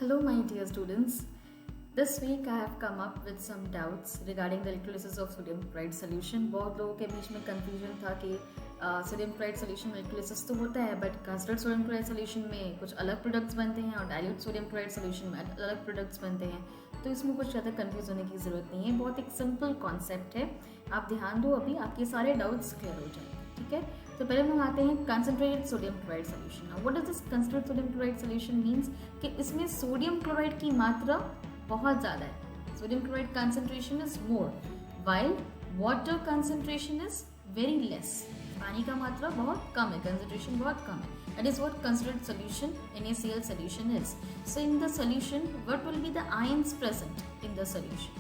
Hello, my dear students. This week I have come up with some doubts regarding the electrolysis of sodium chloride solution. बहुत लोगों के बीच में confusion था कि sodium chloride solution में electrolysis तो होता है but concentrated sodium chloride solution में कुछ अलग प्रोडक्ट्स बनते हैं और डाइल्यूट सोडियम क्लोराइड सोल्यूशन में अलग प्रोडक्ट्स बनते हैं, तो इसमें कुछ ज़्यादा कंफ्यूज होने की ज़रूरत नहीं है। बहुत एक सिंपल कॉन्सेप्ट है, आप ध्यान दो, अभी आपके सारे डाउट्स क्लियर हो जाएंगे। ठीक है, तो पहले हम आते हैं concentrated sodium chloride solution. What is this concentrated sodium chloride solution means कि इसमें सोडियम क्लोराइड की मात्रा बहुत ज़्यादा है। Sodium chloride concentration is more while water concentration is very less. पानी का मात्रा बहुत कम है, कंसंट्रेशन बहुत कम है। That is what considered solution NaCl solution is. So in the solution, what will be the ions present in the solution?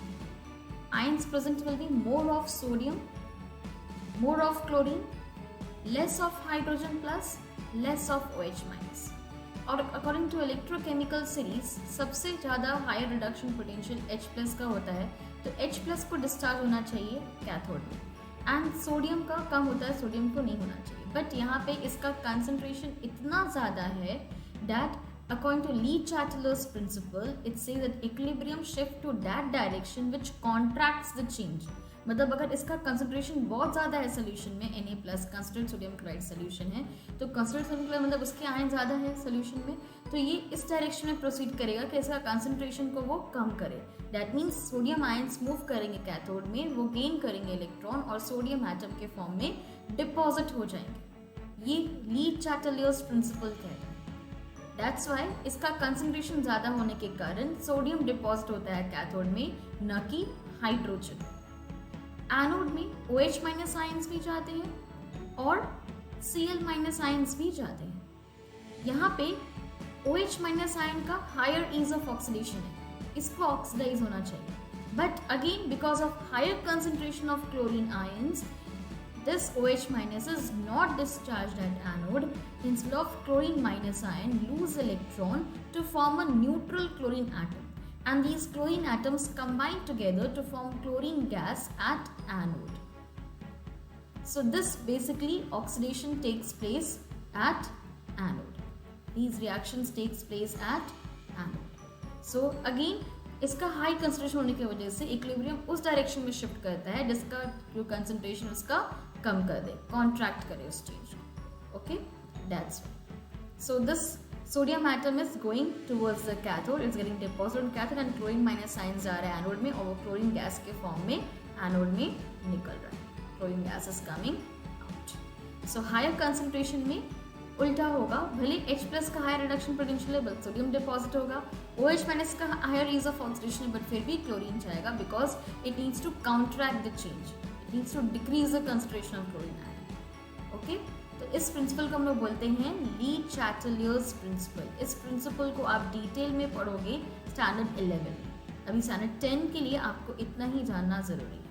Ions present will be more of sodium, more of chlorine, less of hydrogen plus, less of OH minus. और according to electrochemical series सबसे ज़्यादा higher reduction potential H+ का होता है, तो H+ को discharge होना चाहिए कैथोड में एंड सोडियम का कम होता है, सोडियम को नहीं होना चाहिए। बट यहाँ पे इसका कंसंट्रेशन इतना ज़्यादा है that according to Le Chatelier's principle it says that equilibrium shift to that direction which contracts the change. मतलब अगर इसका कंसंट्रेशन बहुत ज़्यादा है सोल्यूशन में Na+ concentrated sodium chloride solution है, तो कंसंट्रेटेड सोडियम क्लोराइड मतलब उसके आयन ज़्यादा है सोल्यूशन में, तो ये इस डायरेक्शन में प्रोसीड करेगा कि इसका कंसंट्रेशन को वो कम करे। That means sodium ions move करेंगे कैथोड में, वो गेन करेंगे इलेक्ट्रॉन और सोडियम एटम के फॉर्म में डिपॉजिट हो जाएंगे। ये ली-चाटलर्स प्रिंसिपल कहते हैं। दैट्स वाई इसका कंसंट्रेशन ज़्यादा होने के कारण सोडियम डिपॉजिट होता है कैथोड में, न कि हाइड्रोजन। एनोड में OH- आयंस भी जाते हैं और Cl- आयंस भी जाते हैं। यहाँ पे OH- आयन का हायर ईज ऑफ ऑक्सीडेशन है, इसको ऑक्सीडाइज होना चाहिए। But again because of higher concentration of chlorine ions, this OH- is not discharged at anode. Instead of chlorine- ion lose electron to form a neutral chlorine atom. And these chlorine atoms combine together to form chlorine gas at anode. So this basically oxidation takes place at anode. These reactions takes place at anode. So again इसका high concentration होने की वजह से equilibrium उस direction में shift करता है जिसका जो कंसंट्रेशन उसका कम कर दे, कॉन्ट्रैक्ट करे उस चेंज को। Okay, that's so this sodium atom is going towards the cathode, it's getting deposited on cathode and chlorine- ions जा रहा है एनोड में और वो क्लोरीन गैस के फॉर्म में एनोड में निकल रहा है। Chlorine gas is coming out. So higher concentration में उल्टा होगा, भले H+ का हायर रिडक्शन पोटेंशियल है बट सोडियम डिपॉजिट होगा, OH- का हायर ईज ऑफ ऑक्सीडेशन है बट फिर भी क्लोरीन जाएगा because it needs to counteract the change, it needs to decrease the concentration of chlorine ion. Okay, तो इस प्रिंसिपल को हम लोग बोलते हैं ली-चाटलर्स प्रिंसिपल। इस प्रिंसिपल को आप डिटेल में पढ़ोगे स्टैंडर्ड 11 में, अभी स्टैंडर्ड 10 के लिए आपको इतना ही जानना जरूरी है।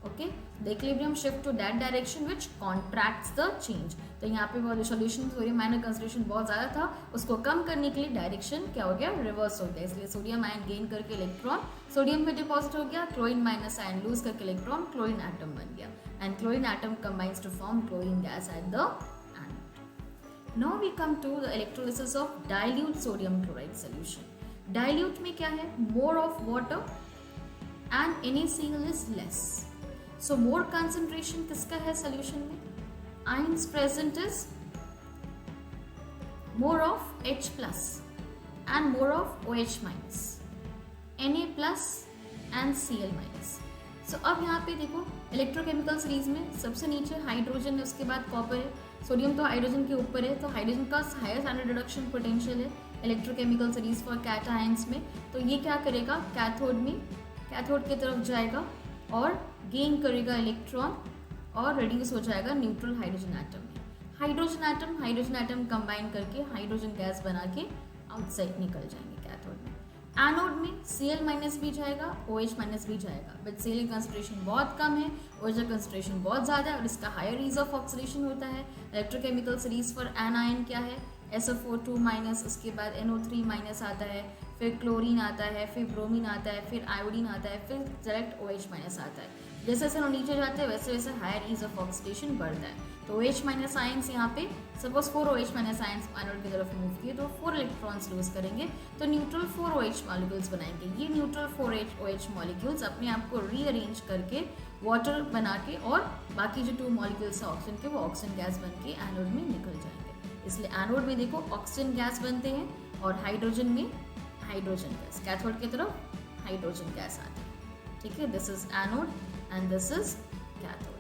Okay, the equilibrium shift to that direction which contracts the change. तो यहाँ पे वो सोल्यूशन सोडियम आयन कंसंट्रेशन बहुत ज़्यादा था, उसको कम करने के लिए डायरेक्शन क्या हो गया, रिवर्स हो गया। इसलिए सोडियम आयन गेन करके इलेक्ट्रॉन सोडियम में डिपॉजिट हो गया, क्लोरीन- आयन लूज करके इलेक्ट्रॉन क्लोरीन एटम बन गया and chlorine atom combines to form chlorine gas at the anode. Now we come to the electrolysis of dilute sodium chloride solution. Dilute में क्या है, more of water and NaCl is less. So more concentration किसका है solution में, ions present is more of H+ and more of OH-, Na+ and Cl-। सो अब यहाँ पे देखो इलेक्ट्रोकेमिकल सीरीज में सबसे नीचे हाइड्रोजन है, उसके बाद कॉपर है, सोडियम तो हाइड्रोजन के ऊपर है, तो हाइड्रोजन का हायर स्टैंडर्ड रिडक्शन पोटेंशियल है इलेक्ट्रोकेमिकल सीरीज फॉर कैटायंस में। तो ये क्या करेगा, कैथोड में, कैथोड की तरफ जाएगा और गेन करेगा इलेक्ट्रॉन और रिड्यूस हो जाएगा न्यूट्रल हाइड्रोजन एटम में। हाइड्रोजन एटम कंबाइन करके हाइड्रोजन गैस बना के आउटसाइड निकल जाएंगे कैथोड में। एनोड में Cl- भी जाएगा, OH- भी जाएगा, बट Cl की कंसंट्रेशन बहुत कम है, OH का कंसंट्रेशन बहुत ज़्यादा है और इसका हायर ईज ऑफ ऑक्सीडेशन होता है। इलेक्ट्रोकेमिकल सीरीज फॉर एनायन क्या है, SO4 2-, उसके बाद NO3- आता है, फिर क्लोरीन आता है, फिर ब्रोमीन आता है, फिर आयोडीन आता है, फिर डायरेक्ट OH- आता है। जैसे जैसे हम नीचे जाते हैं वैसे वैसे हायर ईज ऑफ ऑक्सीडेशन बढ़ता है। तो OH माइनस आयंस यहाँ पे suppose 4 OH minus ions anode की तरफ मूव किए तो 4 इलेक्ट्रॉन्स लूज करेंगे, तो न्यूट्रल 4 OH मॉलिक्यूल्स बनाएंगे। ये न्यूट्रल 4 OH मॉलिक्यूल्स अपने आप को रीअरेंज करके वाटर बना के और बाकी जो 2 मॉलिक्यूल्स है ऑक्सीजन के, वो ऑक्सीजन गैस बन के एनोड में निकल जाएंगे। इसलिए एनोड में देखो ऑक्सीजन गैस बनते हैं और हाइड्रोजन में हाइड्रोजन गैस, कैथोड की तरफ हाइड्रोजन गैस आती है। ठीक है, this is anode and this is cathode.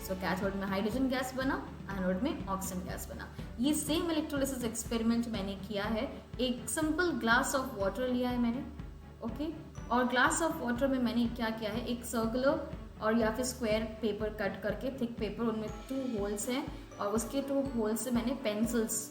So cathode में हाइड्रोजन गैस बना, एनोड में ऑक्सीजन गैस बना। ये सेम इलेक्ट्रोलिसिस एक्सपेरिमेंट मैंने किया है। एक सिंपल ग्लास ऑफ वाटर लिया है मैंने, ओके, और ग्लास ऑफ वाटर में मैंने क्या किया है, एक सर्कुलर और या फिर स्क्वायर पेपर कट करके, थिक पेपर, उनमें 2 होल्स हैं और उसके 2 होल्स से मैंने पेंसिल्स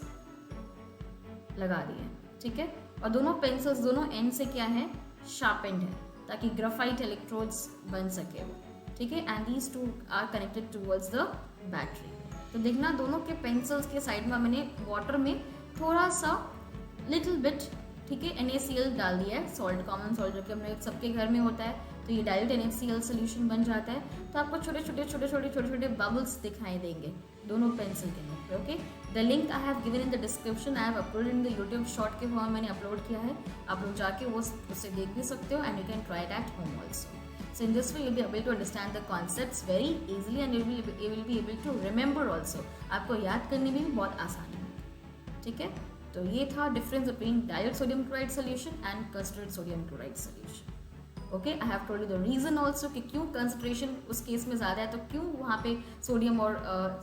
लगा दिए हैं। ठीक है, और दोनों पेंसिल्स दोनों एंड से क्या है, शार्पेंड है, ताकि ग्राफाइट इलेक्ट्रोड्स बन सके वो। ठीक है, and these 2 are connected towards the battery. तो देखना दोनों के पेंसिल्स के साइड में मैंने वाटर में थोड़ा सा लिटिल बिट, ठीक है, NaCl डाल दिया है, सॉल्ट, कॉमन सॉल्ट, जो कि हमने सबके घर में होता है। तो ये डाइल्यूट NaCl सोल्यूशन बन जाता है। तो आपको छोटे छोटे बबल्स दिखाई देंगे दोनों पेंसिल के अंदर। Okay, the link I have given in the description, I have uploaded in the YouTube short के फॉर्म मैंने अपलोड किया है। आप लोग जाके वो उसे देख भी सकते हो and you can try it at home also. So in this way you'll be able to understand the concepts very easily and you will be able to remember also. आपको याद करने में भी बहुत आसानी है। ठीक है, तो ये था difference between dilute sodium chloride solution and concentrated sodium chloride solution. Okay, I have told you the reason also कि क्यों कंसंट्रेशन उस केस में ज़्यादा है, तो क्यों वहाँ पे सोडियम और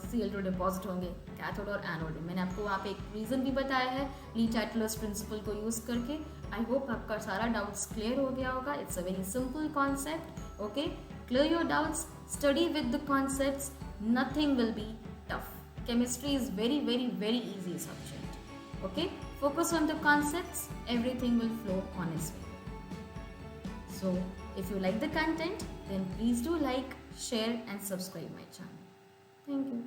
Cl2 डिपॉजिट होंगे कैथोड और एनोड में। मैंने आपको वहाँ पे एक रीज़न भी बताया है ली टाइटलस प्रिंसिपल को यूज़ करके। आई होप आपका सारा डाउट्स क्लियर हो गया होगा। It's a very simple concept. Okay, clear your doubts, study with the concepts, nothing will be tough. Chemistry is very easy subject. Okay, focus on the concepts, everything will flow on its way. So if you like the content, then please do like, share and subscribe my channel. Thank you.